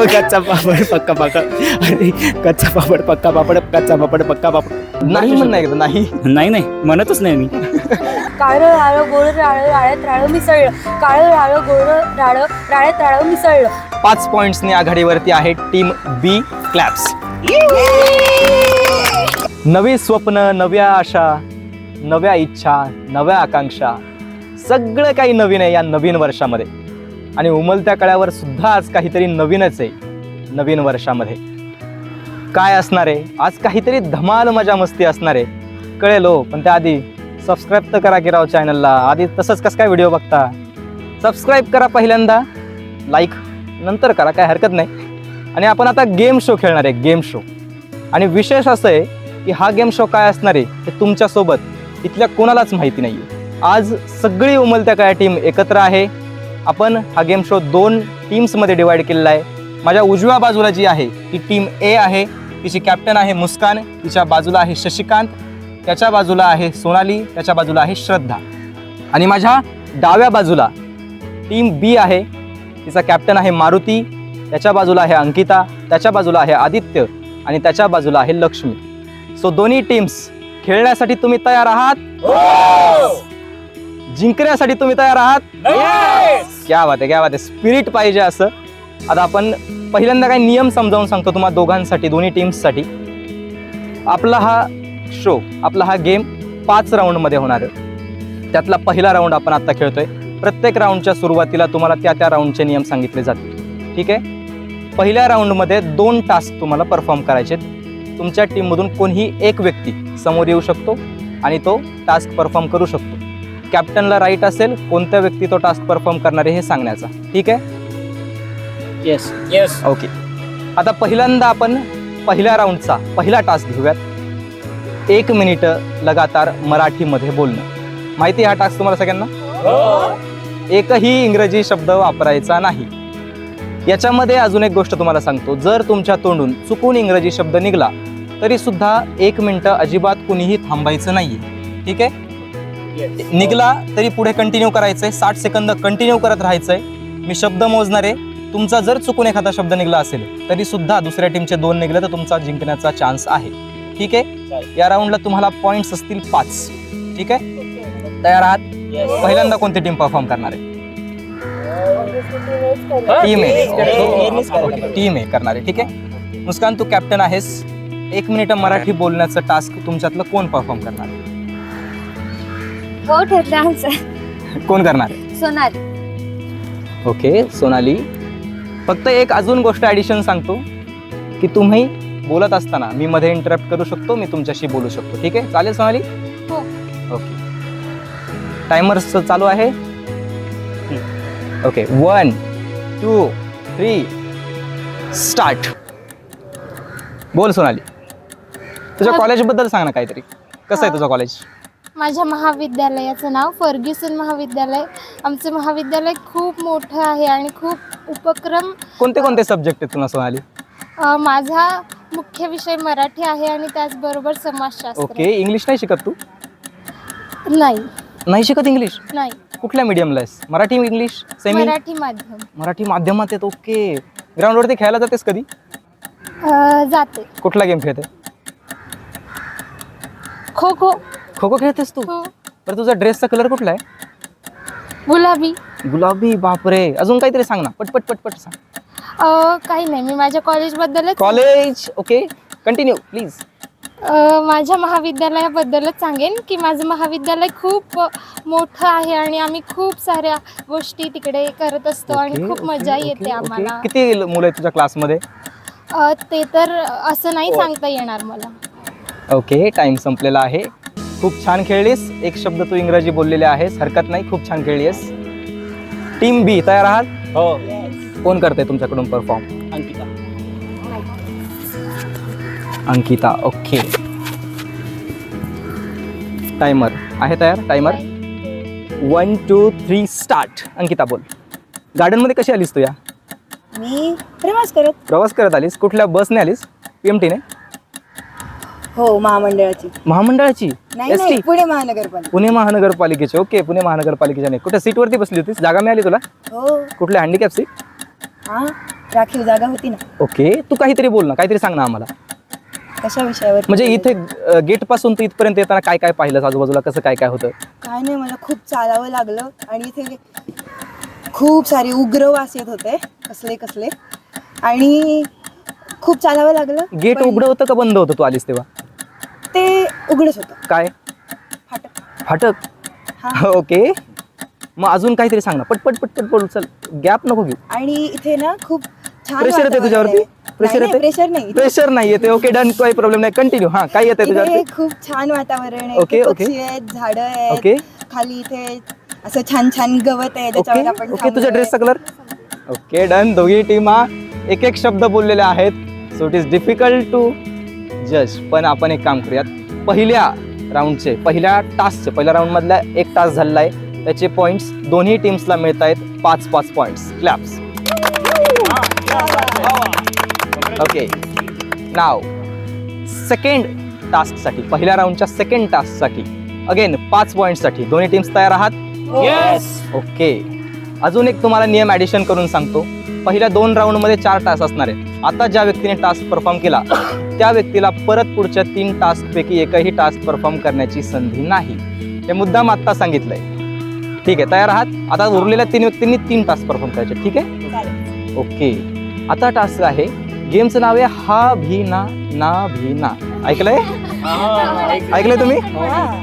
कच्चा पापड पक्का पापड अरे कच्चा पापड पक्का पापड कच्चा पापड पक्का पापड नाही म्हणणं एकदा नाही नाही नाही म्हणतच नाही मी. काळं राळं गोळ राळं राळ्यात राळं मिसळलं काळं राळं गोळ राळं राळ्यात राळं मिसळलं. 5 पॉइंट्सनी आघाडीवरती आहे टीम बी. क्लॅप्स. नवी स्वप्न, नव्या आशा, नव्या इच्छा, नव्या आकांक्षा, सगळं काही नवीन आहे या नवीन वर्षामध्ये. आणि उमलत्या कळ्यावर सुद्धा आज काहीतरी नवीनच आहे नवीन वर्षामध्ये. काय असणार आहे आज? काहीतरी धमाल मजा मस्ती असणार आहे कळेल हो. पण त्याआधी सबस्क्राईब तर करा की राव चॅनलला. आधी तसंच कसं काय व्हिडिओ बघता? सबस्क्राईब करा पहिल्यांदा, लाईक नंतर करा, काय हरकत नाही. आणि आपण आता गेम शो खेळणार आहे, गेम शो. आणि विशेष असं आहे की हा गेम शो काय असणार आहे हे तुमच्यासोबत इथल्या कोणालाच माहिती नाही आहे. आज सगळी उमलत्या कळ्या टीम एकत्र आहे. आपण हा गेम शो 2 टीम्समध्ये डिवाईड केलेला आहे. माझ्या उजव्या बाजूला जी आहे ती टीम ए आहे. तिची कॅप्टन आहे मुस्कान, तिच्या बाजूला आहे शशिकांत, त्याच्या बाजूला आहे सोनाली, त्याच्या बाजूला आहे श्रद्धा. आणि माझ्या डाव्या बाजूला टीम बी आहे. तिचा कॅप्टन आहे मारुती, त्याच्या बाजूला आहे अंकिता, त्याच्या बाजूला आहे आदित्य आणि त्याच्या बाजूला आहे लक्ष्मी. सो दोन्ही टीम्स खेळण्यासाठी तुम्ही तयार आहात? जिंकण्यासाठी तुम्ही तयार आहात? क्या बात आहे, क्या बात आहे. स्पिरिट पाहिजे असं. आता आपण पहिल्यांदा काही नियम समजावून सांगतो तुम्हाला दोघांसाठी, दोन्ही टीम्ससाठी. आपला हा शो, आपला हा गेम 5 राऊंडमध्ये होणार आहे. त्यातला पहिला राऊंड आपण आता खेळतोय. प्रत्येक राऊंडच्या सुरुवातीला तुम्हाला त्या राऊंडचे नियम सांगितले जातील. ठीक आहे? पहिल्या राऊंडमध्ये 2 टास्क तुम्हाला परफॉर्म करायचे. तुमच्या टीममधून कोणीही एक व्यक्ती समोर येऊ शकतो आणि तो टास्क परफॉर्म करू शकतो. कॅप्टनला राईट असेल कोणत्या व्यक्ती तो टास्क परफॉर्म करणार आहे हे सांगण्याचा. ठीक आहे? Yes yes. ओके. आता पहिल्यांदा आपण पहिल्या राऊंडचा पहिला टास्क घेऊयात. 1 मिनिट लगातार मराठीमध्ये बोलणं. माहिती आहे हा टास्क तुम्हाला सगळ्यांना? एकही इंग्रजी शब्द वापरायचा नाही. याच्यामध्ये अजून एक गोष्ट तुम्हाला सांगतो, जर तुमच्या तोंडून चुकून इंग्रजी शब्द निघाला तरी सुद्धा 1 मिनिट अजिबात कुणीही थांबायचं नाहीये. ठीक आहे? निघाला तरी पुढे कंटिन्यू करायचंय. 60 सेकंद कंटिन्यू करत राहायचंय. मी शब्द मोजणार आहे. तुमचा जर चुकून एखादा शब्द निघाला असेल तरी सुद्धा दुसऱ्या टीमचे 2 निघले तर तुमचा जिंकण्याचा चान्स आहे. ठीक आहे? या राऊंडला तुम्हाला पॉइंट्स असतील 5. ठीक आहे? तयार आहात? पहिल्यांदा कोणती टीम परफॉर्म करणार आहे? टीम ए. टीम ए करणार आहे. ठीक आहे? मुस्कान तू कॅप्टन आहेस. 1 मिनिट मराठी बोलण्याचं टास्क तुमच्यातलं कोण परफॉर्म करणार आहे? हो ठरलं आमचं. कोण करणार आहे? सोनाली. ओके सोनाली. फक्त एक अजून गोष्ट ॲडिशन सांगतो की तुम्ही बोलत असताना मी मध्ये इंटरप्ट करू शकतो, मी तुमच्याशी बोलू शकतो. ठीक आहे? चालेल सोनाली? हो. ओके. टायमर चालू आहे. ओके. 1 2 3 स्टार्ट. बोल सोनाली. तुझ्या कॉलेजबद्दल सांग ना काहीतरी. कसं आहे तुझं कॉलेज? माझ्या महाविद्यालयाचं नाव फर्ग्युसन महाविद्यालय. आमचं महाविद्यालय खूप मोठं आहे आणि खूप उपक्रम. कोणते कोणते सब्जेक्ट आहेत तुला सोनाली? माझा मुख्य विषय मराठी आहे आणि त्याचबरोबर समाजशास्त्र. ओके. इंग्लिश नाही शिकत तू? नाही नाही शिकत इंग्लिश? नाही. कुठल्या मीडियमला आहेस? Marathi English semi? मराठी माध्यम. मराठी माध्यमात आहेत. ओके. ग्राउंडवरती खेळायला जातेस कधी? जाते. कुठला गेम खेळते? खो खो. खो खो खेळतेस तू? हो. बरं तुझा ड्रेसचा कलर कुठला आहे? गुलाबी. गुलाबी. बापरे. अजून काहीतरी सांग ना. पटपट पटपट सांग. काही नाही, मी माझ्या कॉलेजबद्दलच कॉलेज. ओके. Continue please. माझ्या महाविद्यालयाबद्दलच सांगेन की माझं महाविद्यालय खूप मोठं आहे आणि आम्ही खूप साऱ्या गोष्टी तिकडे करत असतो आणि खूप मजा येते आम्हाला. किती मुलं आहेत तुझ्या क्लासमध्ये? ते तर असं नाही सांगता येणार मला. ओके. टाइम संपलेला आहे. खूप छान खेळलीस. एक शब्द तू इंग्रजी बोललेले आहेस, हरकत नाही. खूप छान खेळलीस. टीम बी तयार आहात? हो. कोण करते तुमच्याकडून perform? Ankita. Ankita. Okay. Timer आहे तयार? Timer 1 2 3 start. अंकिता बोल. गार्डनमध्ये कशी आलीस तू? या मी प्रवास करत आलीस? कुठल्या बसने आलीस? PMT ने? हो महामंडळाची महामंडळाची नाही ST? नाही पुणे महानगरपालिका. पुणे महानगरपालिकेची. ओके, पुणे महानगरपालिकेच्या नाही. कुठे सीटवरती बसली होतीस? जागा मिळाली तुला? हो कुठल्या हँडिकॅप सीट? हा राखीव जागा होती ना. ओके, तू काहीतरी बोल ना, काहीतरी सांग ना आम्हाला. कशा विषयावर? म्हणजे इथे गेट पासून तू इथपर्यंत येताना काय काय पाहिलं, आजूबाजूला कसं काय काय होतं? काय नाही, मला खूप चालावं लागलं आणि इथे खूप सारे उग्र वास येत होते, कसले कसले, आणि खूप चालावं लागलं. गेट पण उघडं होतं का बंद होतं तू आलीस तेव्हा? ते उघडच होतं. काय फाटक. फाटक? हा. ओके, मग अजून काहीतरी सांग ना, पटपट पटपट बोल, चल गॅप नको घेऊ. आणि इथे ना खूप छान प्रेशर येते वातावरण तुझ्यावरती? आहे. प्रेशर नाही, येते? प्रेशर नाही. प्रेशर नाही येते. ओके डन, काही प्रॉब्लेम नाही, कंटिन्यू. हा, काय येते इथे तुझ्यावरती? खूप छान वातावरण आहे. ओके, इथे ओके. पक्षी आहेत, झाडं आहेत. ओके खाली इथे असं छान छान गवत आहे त्याच्यावर ओके आपण ओके, तुझ्या थांबलोय. ड्रेसचा कलर? Okay done. दोघी टीमा एक एक शब्द बोललेले आहेत, so it is difficult to जज. पण आपण एक काम करूयात, पहिल्या राऊंडचे, पहिल्या टास्कचे, पहिल्या राऊंडमधला एक टास्क झालेला आहे, त्याचे पॉईंट्स दोन्ही टीम्सला मिळत आहेत 5-5 पॉईंट्स. क्लॅप्स. ओके, नाव सेकंड टास्कसाठी, पहिल्या राऊंडच्या सेकंड टास्कसाठी अगेन 5 पॉईंटसाठी दोन्ही टीम्स तयार आहात? येस. ओके, अजून एक तुम्हाला नियम ॲडिशन करून सांगतो. पहिल्या 2 राऊंडमध्ये 4 टास्क असणार आहेत. आता ज्या व्यक्तीने टास्क परफॉर्म केला त्या व्यक्तीला परत पुढच्या 3 टास्कपैकी एकही टास्क परफॉर्म करण्याची संधी नाही. हे मुद्दाम आत्ता सांगितलंय. ठीक आहे, तयार आहात? आता उरलेल्या 3 व्यक्तींनी 3 टास्क परफॉर्म करायचे. ठीक आहे? चालेल. ओके, आता टास्क आहे, गेमचं नाव आहे हा भी ना ना भी ना. ऐकलंय? ऐकलंय तुम्ही?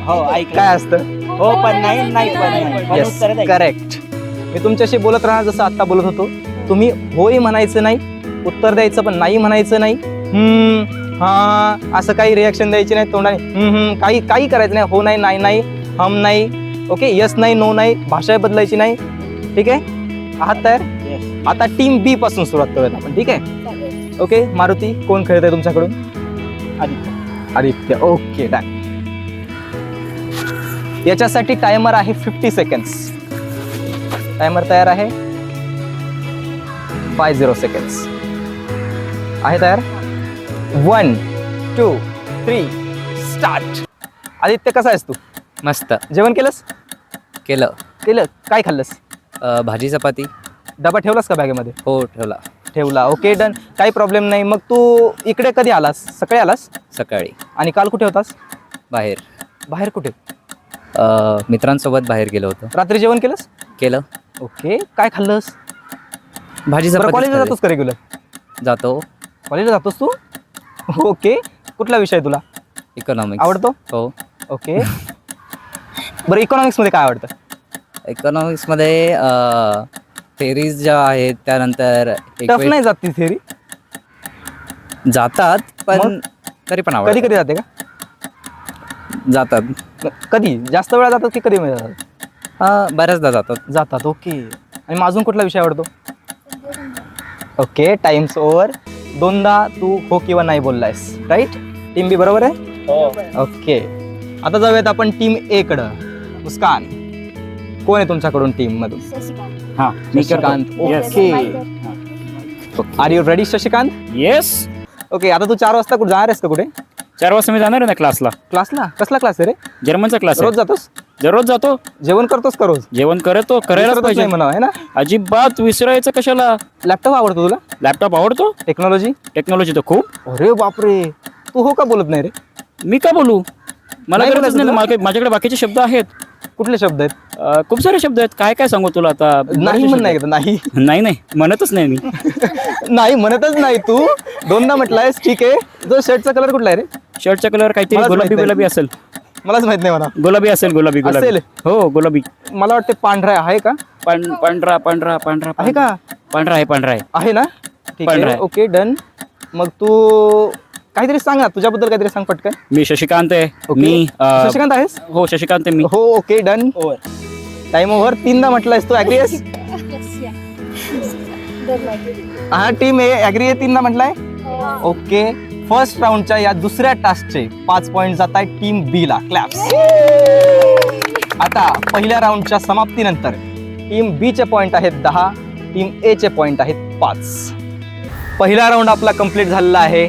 हो ऐक. काय असतं? हो पण नाही, नाही पण नाही. पण येस, उत्तर द्यायचं. करेक्ट. मी तुमच्याशी बोलत राहणार जसं आत्ता बोलत होतो. तुम्ही होय म्हणायचं नाही, उत्तर द्यायचं पण नाही म्हणायचं नाही. हा असं काही रिॲक्शन द्यायची नाही तोंडाने. काही काही करायचं नाही. हो नाही, नाही नाही, हम नाही. ओके, यस नाही, नो नाही, भाषा बदलायची नाही. ठीक आहे? आहात तयार? Yes. आता टीम बी पासून सुरुवात करूयात आपण. ठीक आहे? ओके, मारुती कोण खेळत आहे तुमच्याकडून? आदित्य. आदित्य. Okay done. याच्यासाठी टायमर आहे 50 सेकंड्स. टायमर तयार आहे. 50 सेकंड्स आहे तयार? 1 2 3 स्टार्ट. आदित्य, कसा आहेस तू? मस्त जेवण केलंस? केलं. केलं. काय खाल्लंस? भाजी चपाती. डबा ठेवलास का बॅगेमध्ये? हो ठेवला. ठेवला. ओके डन, काही प्रॉब्लेम नाही. मग तू इकडे कधी आलास? सकाळी आलास? सकाळी. आणि काल कुठे होतास? बाहेर. बाहेर कुठे? मित्रांसोबत बाहेर गेलो होतो. रात्री जेवण केलंस? केलं. ओके, काय खाल्लंस? भाजी बरं, चपाती कॉलेजला खाल्ली. जातोस का रेग्युलर? जातो. कॉलेजला जातोस तू? ओके, कुठला विषय तुला इकॉनॉमिक्स आवडतो? हो. ओके, बरं इकॉनॉमिक्समध्ये काय आवडतं? इकॉनॉमिक्समध्ये थेरीज ज्या आहेत त्यानंतर टफ नाही जात ती थिअरी? जातात पण मग? तरी पण कधी आवडतात. कधी जाते का? जातात. कधी जास्त वेळा जातात की कधी जातात? बऱ्याचदा जातात. जातात. ओके, आणि मग अजून कुठला विषय आवडतो? Okay, time's over. 2दा तू हो किंवा नाही बोललायस, राईट? टीम बी बरोबर आहे? हो. ओके, आता जाऊयात आपण टीम ए कडं. मुस्कान, कोण आहे तुमच्याकडून टीम मधून? हा मी करतो. Shashikant. Yes. Okay, are you ready Shashikant? Yes. Okay, आता तू 4 वाजता कुठे जाणार आहेस का? कुठे? 4 वाजता मी जाणार आहे ना क्लासला. क्लासला? कसला क्लास आहे रे? जर्मनचा क्लास रोज जातोस? दररोज जातो. जेवण करतोस का रोज? जेवण करतो, करायलाच विसरतच पाहिजे. नाही म्हणा, आहे ना? अजिबात विसरायचं कशाला. लॅपटॉप आवडतो तुला? लॅपटॉप आवडतो. टेक्नॉलॉजी? टेक्नॉलॉजी तर खूप. अरे बापरे, तू हो का बोलत नाही रे? मी का बोलू? मला नाही गरजच बोलायचं नाही ना. तुला? माझ्याकडे बाकीचे शब्द आहेत. कुठले शब्द आहेत? खूप सारे शब्द आहेत. काय काय सांगू तुला आता? नाही म्हण नाही बरेचसे नाही. शब्द आहेत. नाही नाही म्हणतच नाही मी. नाही म्हणतच नाही तू. 2दा म्हटलायस. ठीक आहे, जो शर्टचा कलर कुठला आहे रे? शर्टचा कलर काहीतरी मलाच गुलाबी माहित नाही. गुलाबी असेल. मलाच माहित नाही म्हणा. गुलाबी असेल. गुलाबी गुलाबी असेल? हो गुलाबी. मला वाटते पांढरा आहे का? पांढरा पांढरा पांढरा आहे का? पांढरा आहे. पांढरा आहे. आहे ना? ठीक पांढरा आहे. आहे. Okay done. मग तू काहीतरी सांग ना, तुझ्याबद्दल काहीतरी सांग पटकन. मी शशिकांत आहे. ओके. मी शशिकांत आहेस? हो शशिकांत आहे मी. हो. Okay done. Time over. 3दा म्हटलायस तू. ऍग्री आहेस? हा, टीम ए ऍग्री आहे. 3दा म्हटलाय. ओके, फर्स्ट राऊंडच्या या दुसऱ्या टास्कचे 5 पॉईंट जात आहेत टीम बी ला. क्लॅप्स. आता पहिल्या राऊंडच्या समाप्तीनंतर टीम बी चे पॉईंट आहेत 10, टीम ए चे पॉईंट आहेत 5. पहिला राऊंड आपला कंप्लीट झालेला आहे.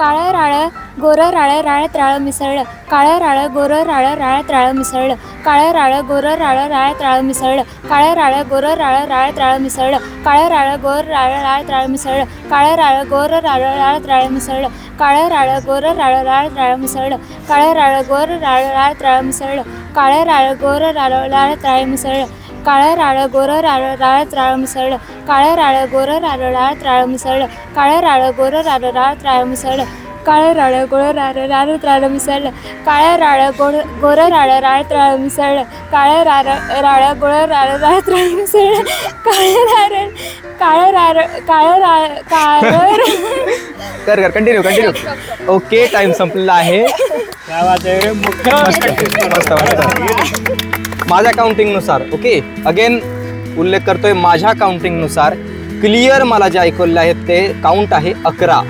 काळं राळं गोरं राळं राळ्यात राळं मिसळलं, काळं राळं गोरं राळं राळ्यात राळं मिसळलं, काळं राळं गोरं राळं राळ्यात राळं मिसळलं, काळं राळं गोरं राळं राळ्यात राळं मिसळलं, काळं राळं गोर राळं राळ्यात राळं मिसळलं, काळं राळं गोरं राळं राळ्यात राळं मिसळलं, काळं राळं गोरं राळं राळ्यात राळं मिसळलं, काळं राळं गोरं राळं राळ्यात राळं मिसळलं, काळं राळं गोरं राळं राळ्यात राळं मिसळलं, काळं राळं गोरं राळं राळ्यात राळं मिसळलं, काळं राळं गोरं राळं राळ्यात राळं मिसळलं, काळं राळं गोरं राळं राळ्यात राळं मिसळलं, काळं राळं गोरं राळं राळ्यात राळं मिसळलं, काळं राळं गोरं राळं राळ्यात राळं मिसळलं, काळं राळं गोरं राळं राळ्यात राळं मिसळलं, कर कंटिन्यू. ओके, टाइम संपलेला आहे. मस्त. माझ्या काउंटिंगनुसार, ओके, अगेन उल्लेख करतोय, माझ्या काउंटिंगनुसार क्लिअर मला जे ऐकवले आहेत ते काउंट आहे 11.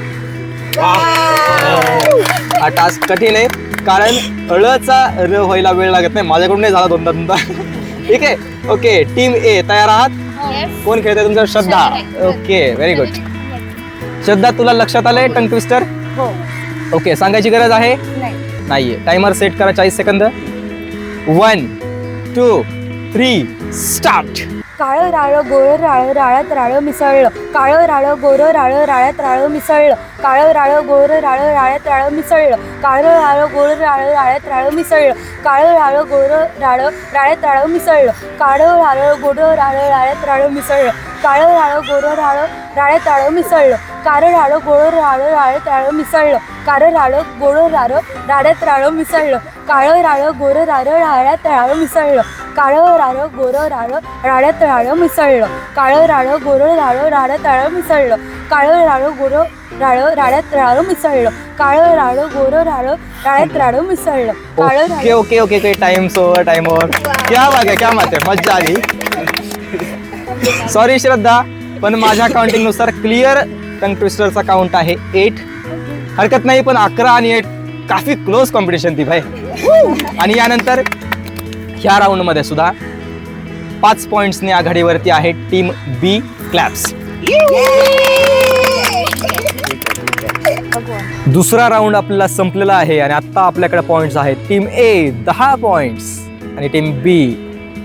हा टास्क कठीण आहे कारण ळचा र व्हायला वेळ लागत नाही. माझ्याकडून नाही झाला दोनदा. ठीक आहे, ओके. टीम ए तयार आहात? कोण खेळतंय तुमचं? Shraddha. Okay, very good. Shraddha, तुला लक्षात आलंय टंग ट्विस्टर? ओके, सांगायची गरज आहे? नाहीये. टायमर सेट करा 40 सेकंद. 1 2 3 स्टार्ट. काळं राळं गोरं राळं राळ्यात राळं मिसळलं, काळं राळं गोरं राळं राळ्यात राळं मिसळलं, काळं राळं गोरं राळं राळ्यात राळं मिसळलं, काळं राळं गोरं राळं राळ्यात राळं मिसळलं, काळं राळं गोरं राळं राळ्यात राळं मिसळलं, काळं राळं गोरं राळं राळ्यात राळं मिसळलं, काळं राळं गोरं राळं राळ्यात राळं मिसळलं, काळं राळं गोरं राळं राळ्यात राळं मिसळलं, काळं राळं गोरं राळं राळ्यात राळं मिसळलं, काळं राळं गोरं राळं राळ्यात राळं मिसळलं, काळं राळं गोरं राळं राळ्यात राळं मिसळलं, काळं राळं गोरं राळं राळ्यात राळं मिसळलं, काळं राळं गोरं राळं राळ्यात राळं मिसळलं, काळं राळं गोरं राळं राळ्यात राळं मिसळलं, काळं ओके. Time over. क्या बात आहे, मज्जा आली. सॉरी श्रद्धा, पण माझ्या काउंटिंग नुसार क्लिअर टंग ट्विस्टरचा काउंट आहे 8. हरकत नाही, पण 11 आणि 8 काफी क्लोज कॉम्पिटिशन ती भाई. आणि यानंतर ह्या राऊंड मध्ये सुद्धा 5 पॉइंट्सने आघाडीवरती आहे टीम बी. क्लॅप्स. दुसरा राऊंड आपल्याला संपलेला आहे आणि आता आपल्याकडे पॉइंट्स आहेत. टीम ए 10 पॉइंट्स आणि टीम बी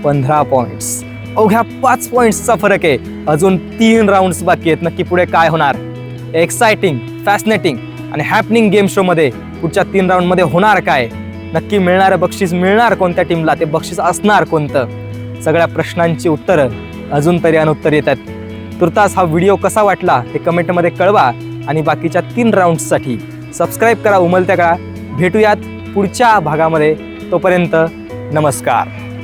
15 पॉइंट्स. अवघ्या 5 पॉइंट्सचा फरक आहे. अजून 3 राऊंड्स बाकी आहेत. नक्की पुढे काय होणार? एक्साइटिंग, फॅसिनेटिंग आणि हॅपनिंग गेम शो मध्ये पुढच्या 3 राऊंड मध्ये होणार काय? नक्की मिळणारं बक्षीस मिळणार कोणत्या टीमला? ते बक्षीस असणार कोणतं? सगळ्या प्रश्नांची उत्तरं अजून तरी अनुत्तर येत आहेत. तुर्तास हा व्हिडिओ कसा वाटला हे कमेंटमध्ये कळवा आणि बाकीच्या 3 राऊंड्ससाठी सबस्क्राईब करा उमलत्या काळा. भेटूयात पुढच्या भागामध्ये. तोपर्यंत नमस्कार.